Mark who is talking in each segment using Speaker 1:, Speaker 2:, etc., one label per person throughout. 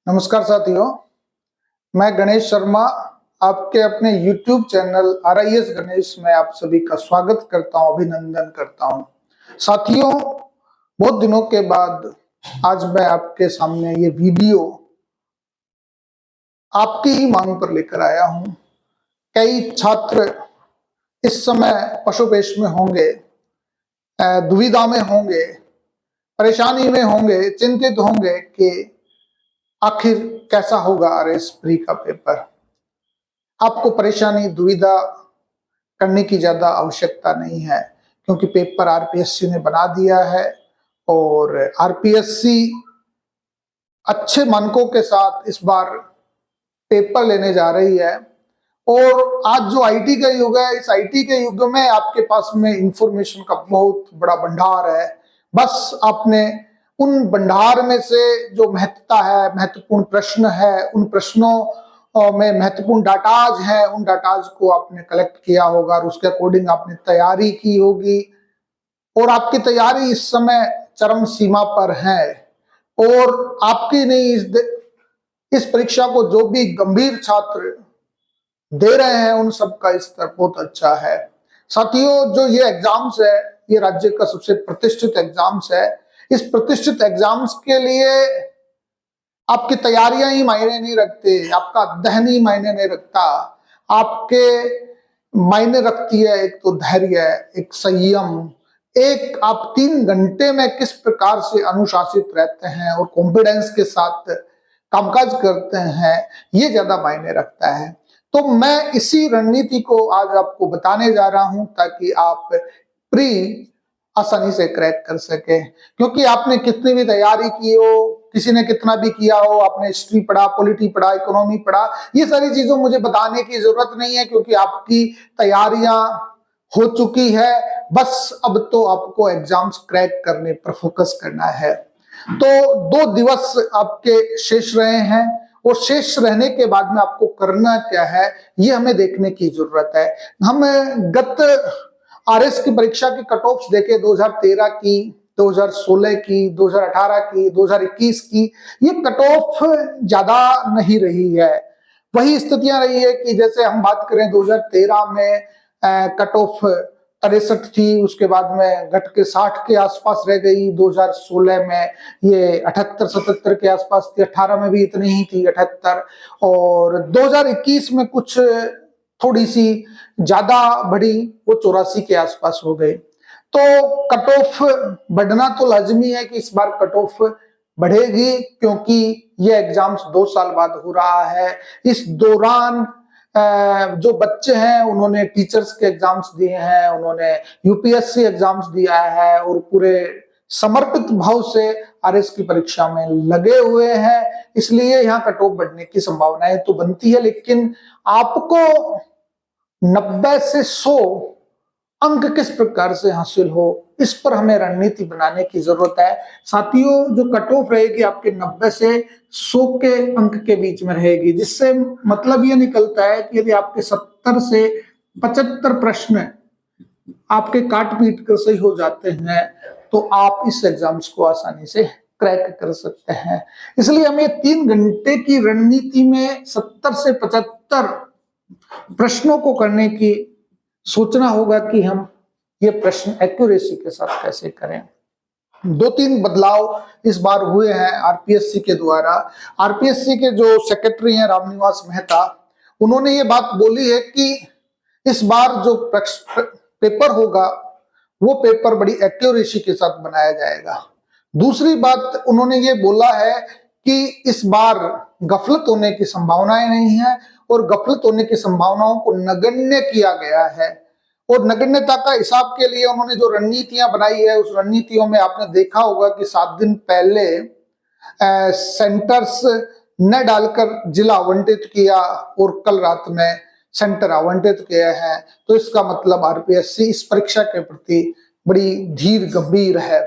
Speaker 1: नमस्कार साथियों, मैं गणेश शर्मा आपके अपने YouTube चैनल RIS गणेश में आप सभी का स्वागत करता हूं, अभिनंदन करता हूं। साथियों, बहुत दिनों के बाद आज मैं आपके सामने ये वीडियो आपकी ही मांग पर लेकर आया हूं। कई छात्र इस समय पशुपेश में होंगे, दुविधा में होंगे, परेशानी में होंगे, चिंतित होंगे कि आखिर कैसा होगा RS प्री का पेपर। आपको परेशानी दुविधा करने की ज्यादा आवश्यकता नहीं है, क्योंकि पेपर RPSC ने बना दिया है और RPSC अच्छे मानकों के साथ इस बार पेपर लेने जा रही है। और आज जो IT का युग है, इस IT के युग में आपके पास में इंफॉर्मेशन का बहुत बड़ा भंडार है। बस आपने उन भंडार में से जो महत्ता है, महत्वपूर्ण प्रश्न है, उन प्रश्नों में महत्वपूर्ण डाटाज है, उन डाटाज को आपने कलेक्ट किया होगा और उसके अकॉर्डिंग आपने तैयारी की होगी। और आपकी तैयारी इस समय चरम सीमा पर है और आपकी नहीं, इस परीक्षा को जो भी गंभीर छात्र दे रहे हैं उन सबका स्तर बहुत अच्छा है। साथियों, जो ये एग्जाम्स है, ये राज्य का सबसे प्रतिष्ठित एग्जाम्स है। इस प्रतिष्ठित एग्जाम्स के लिए आपकी तैयारियां ही मायने नहीं रखते, आपका अध्ययन ही मायने नहीं रखता। आपके मायने रखती है एक तो धैर्य, एक संयम, एक आप 3 घंटे में किस प्रकार से अनुशासित रहते हैं और कॉन्फिडेंस के साथ कामकाज करते हैं, ये ज्यादा मायने रखता है। तो मैं इसी रणनीति को आज आपको बताने जा रहा हूं ताकि आप प्री आसानी से क्रैक कर सके। क्योंकि आपने कितनी भी तैयारी की हो, किसी ने कितना भी किया हो, आपने हिस्ट्री पढ़ा, पॉलिटी पढ़ा, इकोनॉमी पढ़ा, ये सारी चीजों मुझे बताने की जरूरत नहीं है, क्योंकि आपकी तैयारियां हो चुकी है। बस अब तो आपको एग्जाम्स क्रैक करने पर फोकस करना है। तो 2 दिवस आपके शेष रहे हैं और शेष रहने के बाद में आपको करना क्या है, ये हमें देखने की जरूरत है। हम गत RS की परीक्षा की कट ऑफ्स देखे, 2013 की, 2016 की, 2018 की, 2021 की, ये कट ऑफ ज्यादा नहीं रही है। वही स्थितियां रही है कि जैसे हम बात करें 2013 में कट ऑफ 63 थी, उसके बाद में घट के 60 के आसपास रह गई। 2016 में ये 78-77 के आसपास थी, 18 में भी इतनी ही थी, 78। और 2021 में कुछ थोड़ी सी ज्यादा बढ़ी, वो 84 के आसपास हो गई। तो कट ऑफ बढ़ना तो लाजमी है कि इस बार कट ऑफ बढ़ेगी, क्योंकि ये एग्जाम्स 2 साल बाद हो रहा है। इस दौरान जो बच्चे हैं उन्होंने टीचर्स के एग्जाम्स दिए हैं, उन्होंने UPSC एग्जाम्स दिया है और पूरे समर्पित भाव से RS की परीक्षा में लगे हुए हैं। इसलिए यहाँ कट ऑफ बढ़ने की संभावनाएं तो बनती है, लेकिन आपको 90 से 100 अंक किस प्रकार से हासिल हो, इस पर हमें रणनीति बनाने की जरूरत है। साथियों, जो कट ऑफ रहेगी आपके 90 से 100 के अंक के बीच में रहेगी, जिससे मतलब ये निकलता है कि यदि आपके 70 से 75 प्रश्न आपके काट पीट कर सही हो जाते हैं तो आप इस एग्जाम्स को आसानी से क्रैक कर सकते हैं। इसलिए हमें 3 घंटे की रणनीति में 70 से 75 प्रश्नों को करने की सोचना होगा कि हम ये प्रश्न एक्यूरेसी के साथ कैसे करें। 2-3 बदलाव इस बार हुए हैं RPSC के द्वारा। RPSC के जो सेक्रेटरी हैं रामनिवास मेहता, उन्होंने ये बात बोली है कि इस बार जो पेपर होगा वो पेपर बड़ी एक्यूरेसी के साथ बनाया जाएगा। दूसरी बात उन्होंने ये बोला है कि इस बार गफलत होने की संभावनाएं नहीं है और गफलत होने की संभावनाओं को नगण्य किया गया है। और नगण्यता का हिसाब के लिए उन्होंने जो रणनीतियां बनाई है, उस रणनीतियों में आपने देखा होगा कि 7 दिन पहले सेंटर्स न डालकर जिला आवंटित किया और कल रात में सेंटर आवंटित किए हैं। तो इसका मतलब RPSC इस परीक्षा के प्रति बड़ी धीर गंभीर है।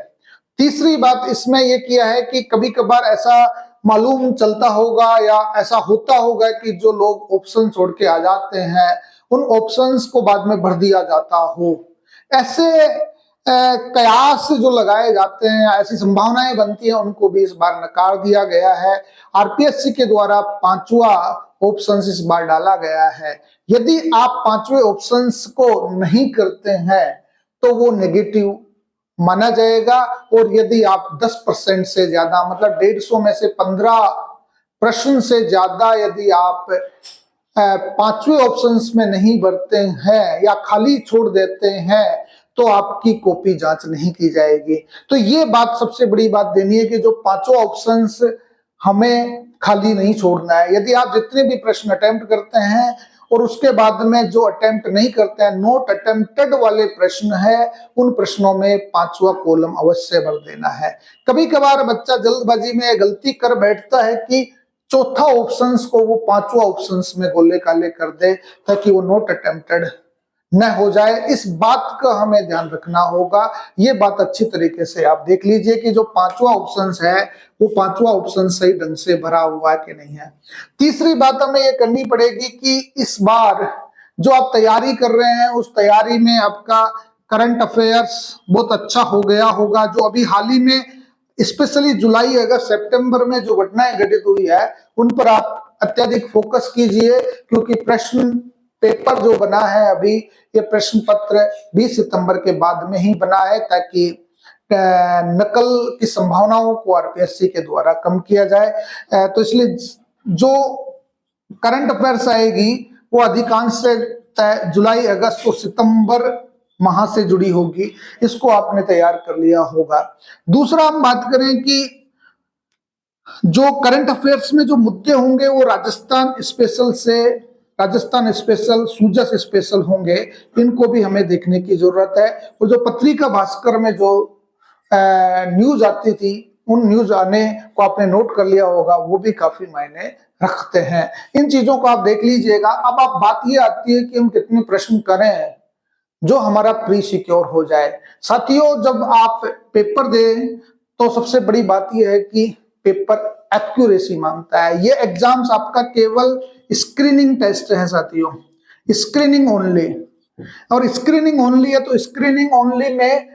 Speaker 1: तीसरी बात इसमें यह किया है कि कभी कभार ऐसा मालूम चलता होगा या ऐसा होता होगा कि जो लोग ऑप्शन छोड़ के आ जाते हैं, उन ऑप्शंस को बाद में भर दिया जाता हो। ऐसे कयास जो लगाए जाते हैं, ऐसी संभावनाएं बनती हैं, उनको भी इस बार नकार दिया गया है। आरपीएससी के द्वारा 5वां ऑप्शन इस बार डाला गया है। यदि आप 5वें ऑप्शंस को नहीं करते हैं तो वो नेगेटिव माना जाएगा, और यदि आप 10% से ज्यादा, मतलब 150 में से 15 प्रश्न से ज्यादा यदि आप 5वें ऑप्शंस में नहीं भरते हैं या खाली छोड़ देते हैं तो आपकी कॉपी जांच नहीं की जाएगी। तो ये बात सबसे बड़ी बात देनी है कि जो 5वां ऑप्शंस हमें खाली नहीं छोड़ना है। यदि आप जितने भी प्रश्न अटेम्प्ट करते हैं और उसके बाद में जो अटेम्प्ट नहीं करते हैं, नोट अटेम्प्टेड वाले प्रश्न है, उन प्रश्नों में 5वां कॉलम अवश्य भर देना है। कभी कभार बच्चा जल्दबाजी में गलती कर बैठता है कि चौथा ऑप्शंस को वो 5वां ऑप्शंस में गोले काले कर दे ताकि वो नोट अटेम्प्टेड न हो जाए। इस बात का हमें ध्यान रखना होगा। ये बात अच्छी तरीके से आप देख लीजिए कि जो 5वां ऑप्शंस है वो 5वां ऑप्शन सही ढंग से भरा हुआ है कि नहीं है। तीसरी बात हमें ये करनी पड़ेगी कि इस बार जो आप तैयारी कर रहे हैं उस तैयारी में आपका करंट अफेयर्स बहुत अच्छा हो गया होगा। जो अभी हाल ही में स्पेशली जुलाई अगस्त सितंबर में जो घटनाएं घटित हुई है उन पर आप अत्यधिक फोकस कीजिए, क्योंकि प्रश्न पेपर जो बना है अभी, ये प्रश्न पत्र 20 सितंबर के बाद में ही बना है ताकि नकल की संभावनाओं को आरपीएससी के द्वारा कम किया जाए। तो इसलिए जो करंट अफेयर्स आएगी वो अधिकांश से जुलाई अगस्त और सितंबर माह से जुड़ी होगी। इसको आपने तैयार कर लिया होगा। दूसरा हम बात करें कि जो करंट अफेयर्स में जो मुद्दे होंगे वो राजस्थान स्पेशल, सूजस स्पेशल होंगे, इनको भी हमें देखने की जरूरत है। और जो पत्रिका भास्कर में जो न्यूज आती थी, उन न्यूज आने को आपने नोट कर लिया होगा, वो भी काफी मायने रखते हैं। इन चीजों को आप देख लीजिएगा। अब आप बात ये आती है कि हम कितने प्रश्न करें जो हमारा प्री सिक्योर हो जाए। साथियों, जब आप पेपर दें तो सबसे बड़ी बात यह है कि पेपर एक्यूरेसी मांगता है। ये एग्जाम्स आपका केवल स्क्रीनिंग टेस्ट है साथियों, स्क्रीनिंग ओनली। और स्क्रीनिंग ओनली है तो स्क्रीनिंग ओनली में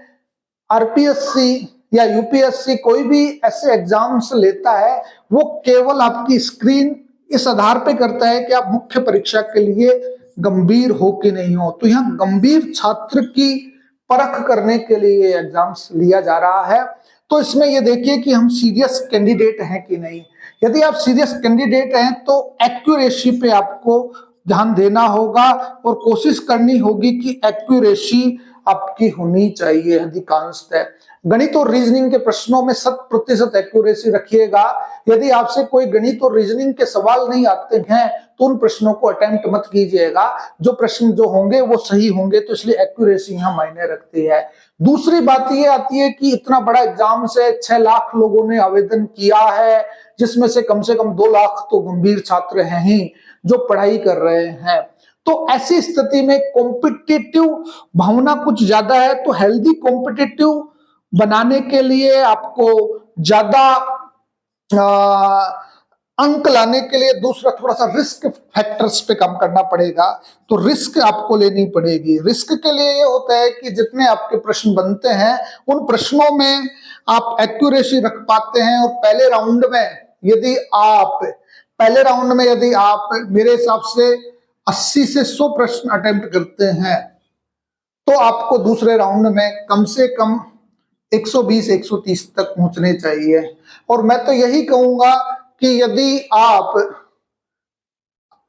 Speaker 1: आरपीएससी या यूपीएससी कोई भी ऐसे एग्जाम्स लेता है वो केवल आपकी स्क्रीन इस आधार पे करता है कि आप मुख्य परीक्षा के लिए गंभीर हो कि नहीं हो। तो यहाँ गंभीर छात्र की परख करने के लिए एग्जाम्स लिया जा रहा है। तो इसमें ये देखिए कि हम सीरियस कैंडिडेट हैं कि नहीं। यदि आप सीरियस कैंडिडेट हैं तो एक्यूरेसी पे आपको ध्यान देना होगा और कोशिश करनी होगी कि एक्यूरेसी आपकी होनी चाहिए अधिकांशतः। गणित और रीजनिंग के प्रश्नों में 100% एक्यूरेसी रखिएगा। यदि आपसे कोई गणित और रीजनिंग के सवाल नहीं आते हैं तो उन प्रश्नों को अटेम्प्ट मत कीजिएगा। जो प्रश्न जो होंगे वो सही होंगे, तो इसलिए एक्यूरेसी यहाँ मायने रखती है। दूसरी बात ये आती है कि इतना बड़ा एग्जाम से 6 लाख लोगों ने आवेदन किया है, जिसमें से कम 2 लाख तो गंभीर छात्र हैं ही जो पढ़ाई कर रहे हैं। तो ऐसी स्थिति में कॉम्पिटिटिव भावना कुछ ज्यादा है। तो हेल्दी कॉम्पिटिटिव बनाने के लिए आपको ज्यादा अंक लाने के लिए दूसरा थोड़ा सा रिस्क फैक्टर्स पे काम करना पड़ेगा। तो रिस्क आपको लेनी पड़ेगी। रिस्क के लिए ये होता है कि जितने आपके प्रश्न बनते हैं उन प्रश्नों में आप एक्यूरेसी रख पाते हैं। और पहले राउंड में यदि आप मेरे हिसाब से 80 से 100 प्रश्न अटेम्प्ट करते हैं तो आपको दूसरे राउंड में कम से कम 120-130 तक पहुंचने चाहिए। और मैं तो यही कहूंगा कि यदि आप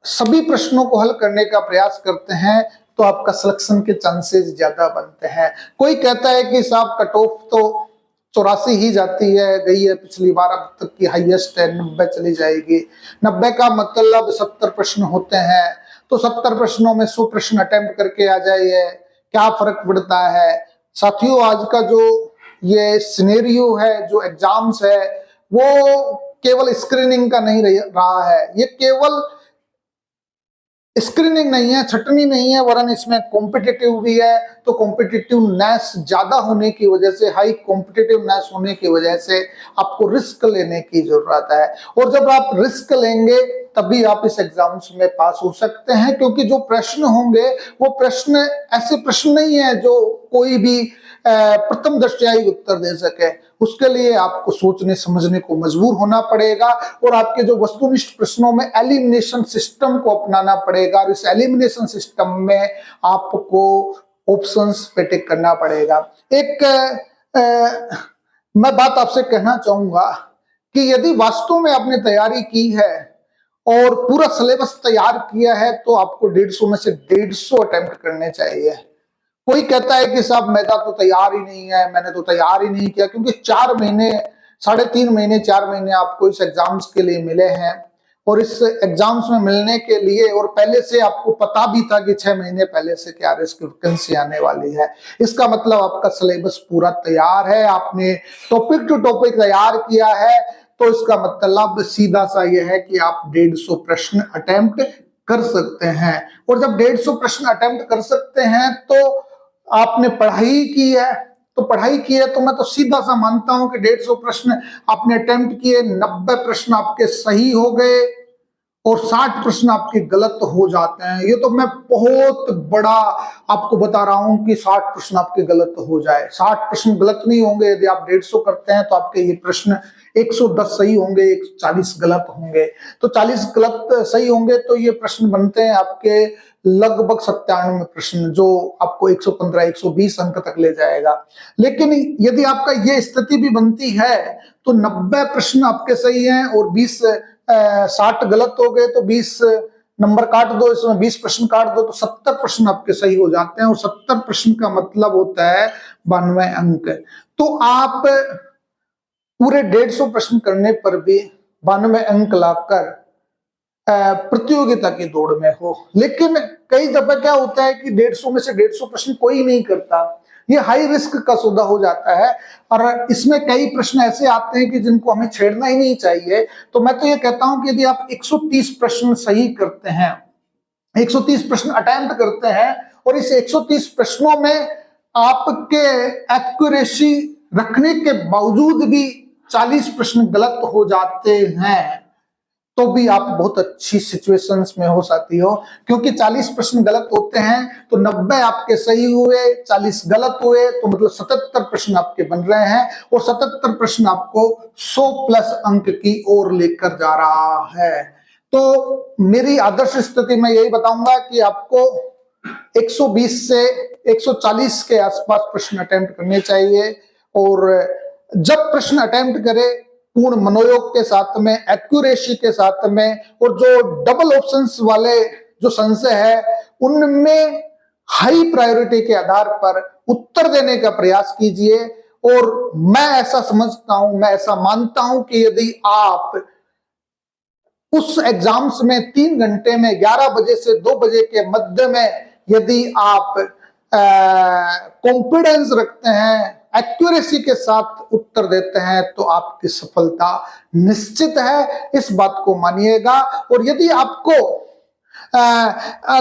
Speaker 1: सभी प्रश्नों को हल करने का प्रयास करते हैं तो आपका सिलेक्शन के चांसेस ज्यादा बनते हैं। कोई कहता है कि साहब कट ऑफ तो 84 ही जाती है, गई है पिछली बार, अब तक की हाईएस्ट है 90 चली जाएगी। 90 का मतलब 70 प्रश्न होते हैं, तो 70 प्रश्नों में 100 प्रश्न अटेम्प्ट करके आ जाइए, क्या फर्क पड़ता है। साथियों, आज का जो ये सिनेरियो है, जो एग्जाम्स है, वो केवल स्क्रीनिंग का नहीं रहा है। ये केवल स्क्रीनिंग नहीं है, छटनी नहीं है, वरन इसमें कॉम्पिटिटिव भी है। तो कॉम्पिटिटिवनेस ज्यादा होने की वजह से, हाई कॉम्पिटिटिवनेस होने की वजह से आपको रिस्क लेने की जरूरत है। और जब आप रिस्क लेंगे तभी आप इस एग्जाम्स में पास हो सकते हैं, क्योंकि जो प्रश्न होंगे वो प्रश्न ऐसे प्रश्न नहीं है जो कोई भी प्रथम दृष्टया ही उत्तर दे सके, उसके लिए आपको सोचने समझने को मजबूर होना पड़ेगा और आपके जो वस्तुनिष्ठ प्रश्नों में एलिमिनेशन सिस्टम को अपनाना पड़ेगा। और इस एलिमिनेशन सिस्टम में आपको ऑप्शंस पे टिक करना पड़ेगा। एक मैं बात आपसे कहना चाहूंगा कि यदि वास्तव में आपने तैयारी की है और पूरा सिलेबस तैयार किया है तो आपको 150 में से 150 अटेम्प्ट करने चाहिए। कोई कहता है कि साहब मेरा तो तैयार ही नहीं है, मैंने तो तैयार ही नहीं किया, क्योंकि 4 महीने, 3.5 महीने, 4 महीने आपको इस एग्जाम्स के लिए मिले हैं और इस एग्जाम्स में मिलने के लिए और पहले से आपको पता भी था कि 6 महीने पहले से कि आरएस की वैकेंसी आने वाली है। इसका मतलब आपका सिलेबस पूरा तैयार है, आपने टॉपिक टू टॉपिक तैयार किया है। तो इसका मतलब सीधा सा यह है कि आप 150 प्रश्न अटेम्प्ट कर सकते हैं। और जब 150 प्रश्न अटेम्प्ट कर सकते हैं तो आपने पढ़ाई की है, तो पढ़ाई की है तो मैं तो सीधा सा मानता हूं कि 150 प्रश्न आपने अटेम्प्ट किए, 90 प्रश्न आपके सही हो गए और 60 प्रश्न आपके गलत हो जाते हैं। ये तो मैं बहुत बड़ा आपको बता रहा हूं कि 60 प्रश्न आपके गलत हो जाए। 60 प्रश्न गलत नहीं होंगे, यदि आप 150 करते हैं तो आपके ये प्रश्न 110 सही होंगे, 140 गलत होंगे। तो 40 गलत सही होंगे तो ये प्रश्न बनते हैं आपके लगभग 97 प्रश्न, जो आपको 115 120 अंक तक ले जाएगा। लेकिन यदि आपका ये स्थिति भी बनती है तो 90 प्रश्न आपके सही हैं और 60 गलत हो गए तो 20 नंबर काट दो, इसमें 20 प्रश्न काट दो तो 70 प्रश्न आपके सही हो जाते हैं और 70 प्रश्न का मतलब होता है 92 अंक। तो आप पूरे 150 प्रश्न करने पर भी 92 अंक लाकर प्रतियोगिता की दौड़ में हो। लेकिन कई दफा क्या होता है कि 150 में से 150 प्रश्न कोई नहीं करता, ये हाई रिस्क का सौदा हो जाता है और इसमें कई प्रश्न ऐसे आते हैं कि जिनको हमें छेड़ना ही नहीं चाहिए। तो मैं तो ये कहता हूं कि यदि आप 130 प्रश्न सही करते हैं, 130 प्रश्न अटेम्प्ट करते हैं और इस 130 प्रश्नों में आपके एक्यूरेसी रखने के बावजूद भी 40 प्रश्न गलत हो जाते हैं तो भी आप बहुत अच्छी सिचुएशंस में हो सकती हो, क्योंकि 40 प्रश्न गलत होते हैं तो 90 आपके सही हुए, 40 गलत हुए तो मतलब 77 प्रश्न आपके बन रहे हैं और 77 प्रश्न आपको 100 प्लस अंक की ओर लेकर जा रहा है। तो मेरी आदर्श स्थिति में यही बताऊंगा कि आपको 120 से 140 के आसपास प्रश्न अटेम्प्ट करने चाहिए और जब प्रश्न अटेम्प्ट करें पूर्ण मनोयोग के साथ में, एक्यूरेसी के साथ में, और जो डबल ऑप्शंस वाले जो संशय है उनमें हाई प्रायोरिटी के आधार पर उत्तर देने का प्रयास कीजिए। और मैं ऐसा समझता हूं, मैं ऐसा मानता हूं कि यदि आप उस एग्जाम्स में 3 घंटे में 11 बजे से 2 बजे के मध्य में यदि आप कॉन्फिडेंस रखते हैं, एक्यूरेसी के साथ उत्तर देते हैं तो आपकी सफलता निश्चित है, इस बात को मानिएगा। और यदि आपको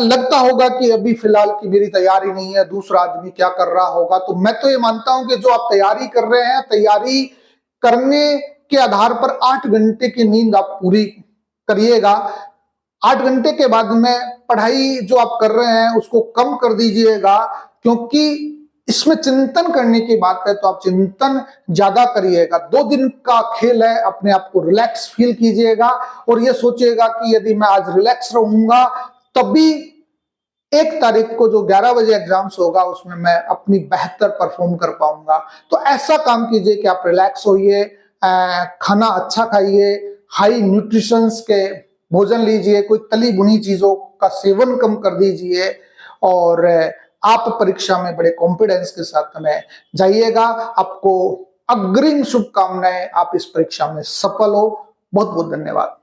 Speaker 1: लगता होगा कि अभी फिलहाल की मेरी तैयारी नहीं है, दूसरा आदमी क्या कर रहा होगा, तो मैं तो ये मानता हूं कि जो आप तैयारी कर रहे हैं, तैयारी करने के आधार पर 8 घंटे की नींद आप पूरी करिएगा। 8 घंटे के बाद में पढ़ाई जो आप कर रहे हैं उसको कम कर दीजिएगा, क्योंकि इसमें चिंतन करने की बात है तो आप चिंतन ज्यादा करिएगा। 2 दिन का खेल है, अपने आप को रिलैक्स फील कीजिएगा और ये सोचिएगा कि यदि मैं आज रिलैक्स रहूंगा तभी 1 तारीख को जो 11 बजे एग्जाम्स होगा उसमें मैं अपनी बेहतर परफॉर्म कर पाऊंगा। तो ऐसा काम कीजिए कि आप रिलैक्स होइए, खाना अच्छा खाइए, हाई न्यूट्रिशंस के भोजन लीजिए, कोई तली भुनी चीजों का सेवन कम कर दीजिए और आप परीक्षा में बड़े कॉन्फिडेंस के साथ में जाइएगा। आपको अग्रिम शुभकामनाएं, आप इस परीक्षा में सफल हो। बहुत बहुत धन्यवाद।